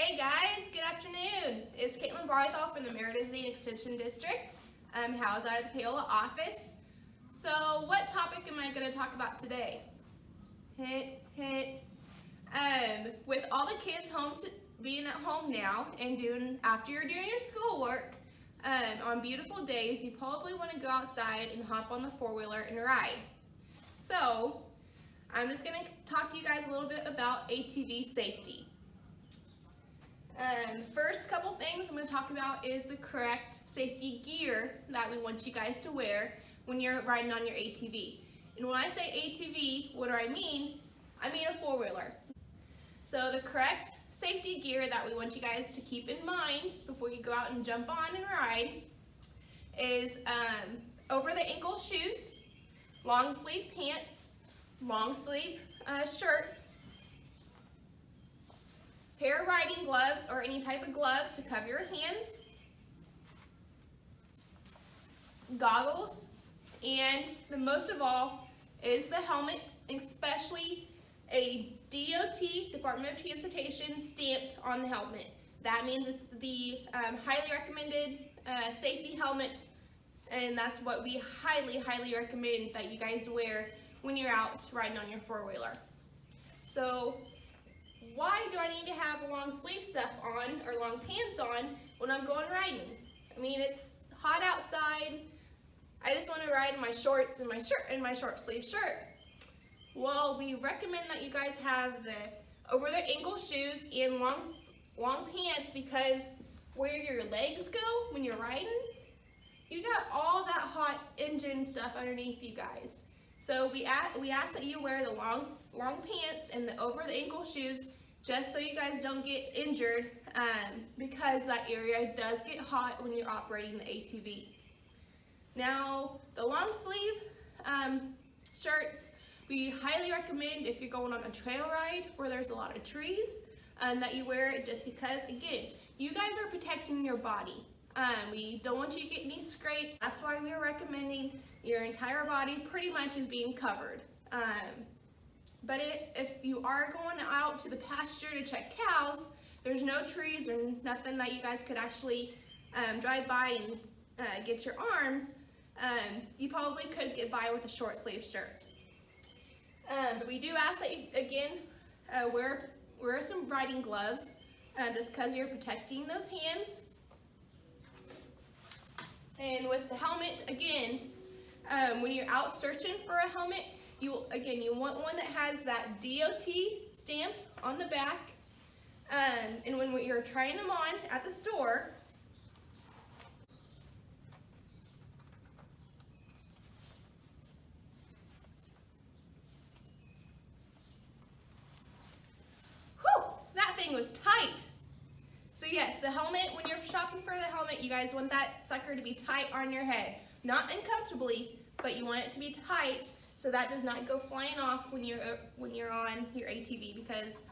Hey guys, good afternoon. It's Caitlin Barthol from the MdC Extension District. Housed out of the Paola office. So what topic am I going to talk about today? With all the kids being at home now and after you're doing your schoolwork, on beautiful days, you probably want to go outside and hop on the four-wheeler and ride. So I'm just going to talk to you guys a little bit about ATV safety. First couple things I'm going to talk about is the correct safety gear that we want you guys to wear when you're riding on your ATV. And when I say ATV, what do I mean? I mean a four-wheeler. So the correct safety gear that we want you guys to keep in mind before you go out and jump on and ride is over the ankle shoes, long sleeve pants, long sleeve shirts, pair of riding gloves or any type of gloves to cover your hands, goggles, and the most of all is the helmet, especially a DOT, Department of Transportation, stamped on the helmet. That means it's the highly recommended safety helmet, and that's what we highly recommend that you guys wear when you're out riding on your four-wheeler. So why do I need to have long sleeve stuff on or long pants on when I'm going riding? I mean, it's hot outside. I just want to ride in my shorts and my shirt and my short sleeve shirt. Well, we recommend that you guys have the over the ankle shoes and long pants, because where your legs go when you're riding, you got all that hot engine stuff underneath you guys. So we ask that you wear the long pants and the over the ankle shoes, just so you guys don't get injured, because that area does get hot when you're operating the ATV. Now, the long sleeve shirts, we highly recommend if you're going on a trail ride where there's a lot of trees, that you wear it, just because, again, you guys are protecting your body. We don't want you to get any scrapes. That's why we're recommending your entire body pretty much is being covered. But if you are going out to the pasture to check cows, there's no trees or nothing that you guys could actually drive by and get your arms. You probably could get by with a short sleeve shirt. But we do ask that you, again, wear some riding gloves, just because you're protecting those hands. And with the helmet, again, when you're out searching for a helmet, you want one that has that DOT stamp on the back. And when you're trying them on at the store, that thing was tight. So yes, the helmet, when you're shopping for the helmet, you guys want that sucker to be tight on your head. Not uncomfortably, but you want it to be tight so that does not go flying off when you're on your ATV, because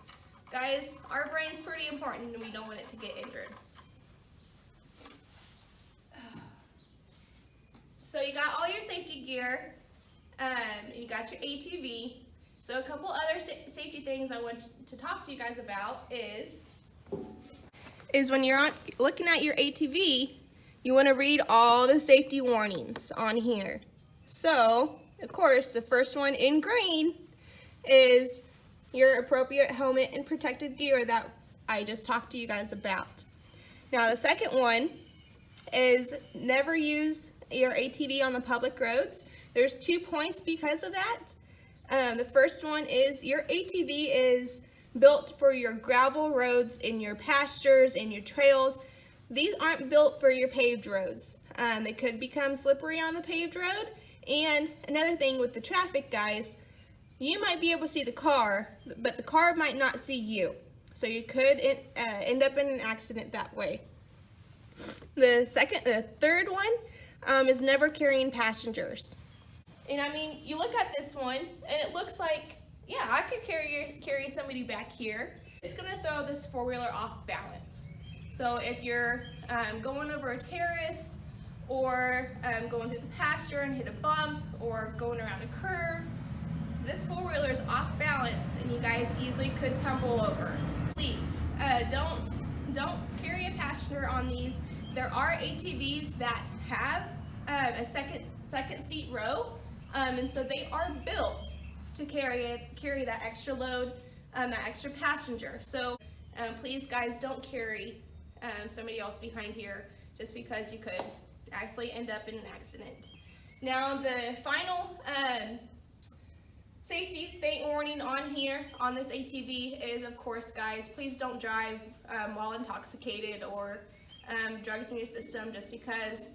guys, our brain's pretty important and we don't want it to get injured. So you got all your safety gear, you got your ATV. So a couple other safety things I want to talk to you guys about is when you're looking at your ATV, you want to read all the safety warnings on here. So, of course, the first one in green is your appropriate helmet and protective gear that I just talked to you guys about. Now, the second one is never use your ATV on the public roads. There's 2 points because of that. The first one is your ATV is built for your gravel roads in your pastures and your trails. These aren't built for your paved roads. They could become slippery on the paved road. And another thing with the traffic, guys, you might be able to see the car, but the car might not see you. So you could end up in an accident that way. The third one is never carrying passengers. And I mean, you look at this one, and it looks like, yeah, I could carry somebody back here. It's gonna throw this four-wheeler off balance. So if you're going over a terrace, or going through the pasture and hit a bump, or going around a curve, this four-wheeler is off balance, and you guys easily could tumble over. Please, Don't carry a passenger on these. There are ATVs that have a second seat row, and so they are built to carry that extra load, that extra passenger. So please, guys, don't carry somebody else behind here just because you could actually end up in an accident. Now, the final safety warning on here on this ATV is, of course, guys, please don't drive while intoxicated or drugs in your system, just because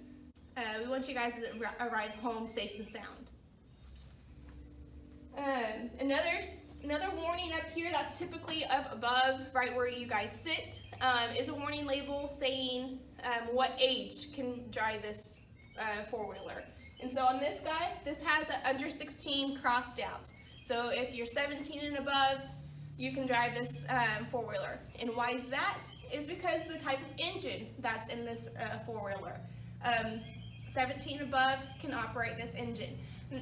we want you guys to arrive home safe and sound. Another warning up here that's typically up above, right where you guys sit, is a warning label saying what age can drive this four-wheeler. And so on this guy, this has an under 16 crossed out. So if you're 17 and above, you can drive this four-wheeler. And why is that? Is because the type of engine that's in this four-wheeler. 17 above can operate this engine.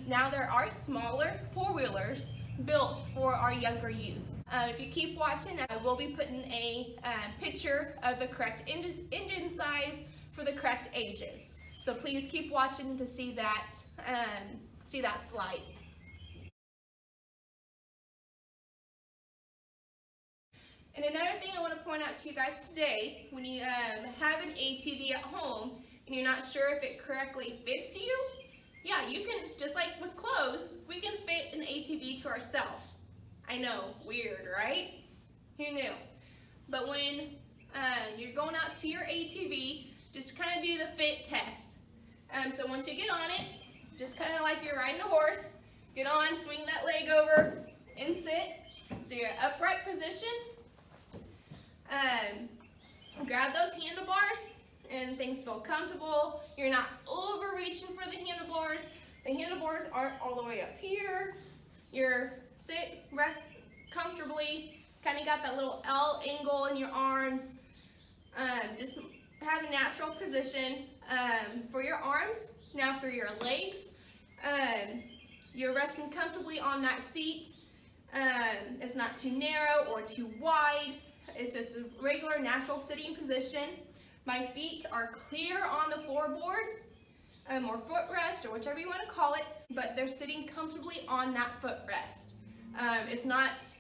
Now there are smaller four-wheelers built for our younger youth. If you keep watching, I will be putting a picture of the correct engine size for the correct ages. So please keep watching to see that slide. And another thing I want to point out to you guys today, when you have an ATV at home and you're not sure if it correctly fits you, yeah, you can, just like with clothes, we can fit an ATV to ourselves. I know, weird, right? Who knew? But when you're going out to your ATV, just kind of do the fit test. So once you get on it, just kind of like you're riding a horse, get on, swing that leg over, and sit. So you're in upright position. Grab those handlebars and things feel comfortable. You're not overreaching for the handlebars. The handlebars aren't all the way up here. You're rest comfortably. Kind of got that little L angle in your arms. Just have a natural position for your arms. Now for your legs, you're resting comfortably on that seat. It's not too narrow or too wide. It's just a regular natural sitting position. My feet are clear on the floorboard, or footrest, or whichever you want to call it, but they're sitting comfortably on that footrest.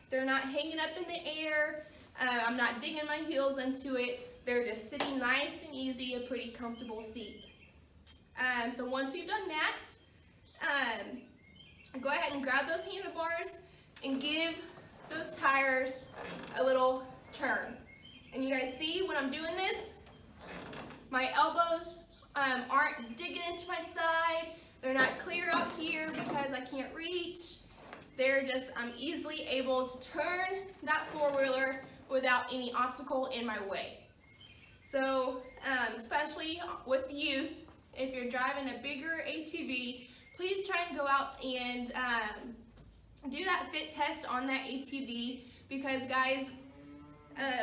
They're not hanging up in the air. I'm not digging my heels into it. They're just sitting nice and easy, a pretty comfortable seat. So once you've done that, go ahead and grab those handlebars and give those tires a little turn. And you guys see when I'm doing this, my elbows aren't digging into my side. They're not clear up here because I can't reach. I'm easily able to turn that four-wheeler without any obstacle in my way. So, especially with youth, if you're driving a bigger ATV, please try and go out and do that fit test on that ATV, because guys,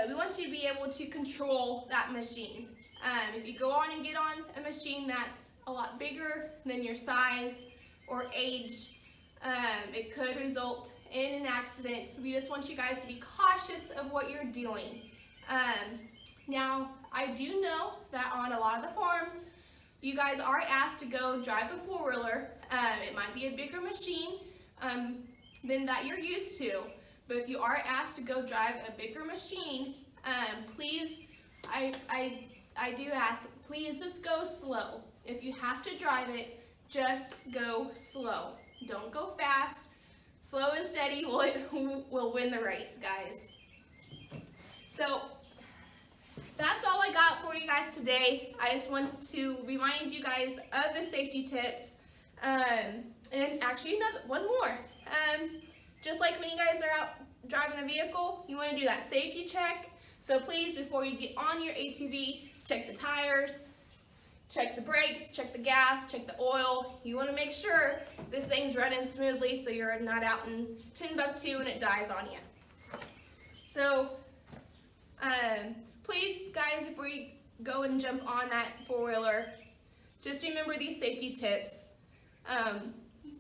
we want you to be able to control that machine. If you go on and get on a machine that's a lot bigger than your size or age, it could result in an accident. We just want you guys to be cautious of what you're doing. Now, I do know that on a lot of the farms, you guys are asked to go drive a four-wheeler. It might be a bigger machine than that you're used to, but if you are asked to go drive a bigger machine, please, I do ask, please just go slow. If you have to drive it, just go slow. Don't go fast. Slow and steady will win the race, guys. So that's all I got for you guys today. I just want to remind you guys of the safety tips. And actually, one more. Just like when you guys are out driving a vehicle, you want to do that safety check. So please, before you get on your ATV, check the tires, check the brakes, check the gas, check the oil. You want to make sure this thing's running smoothly so you're not out in Timbuktu and it dies on you. So please, guys, if we go and jump on that four-wheeler, just remember these safety tips.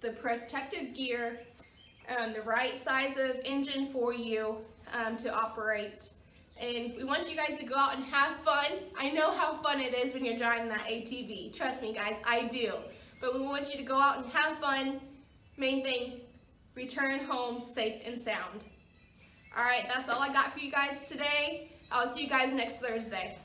The protective gear, the right size of engine for you to operate, And we want you guys to go out and have fun. I know how fun it is when you're driving that ATV. Trust me guys, I do. But we want you to go out and have fun. Main thing, return home safe and sound. All right, that's all I got for you guys today. I'll see you guys next Thursday.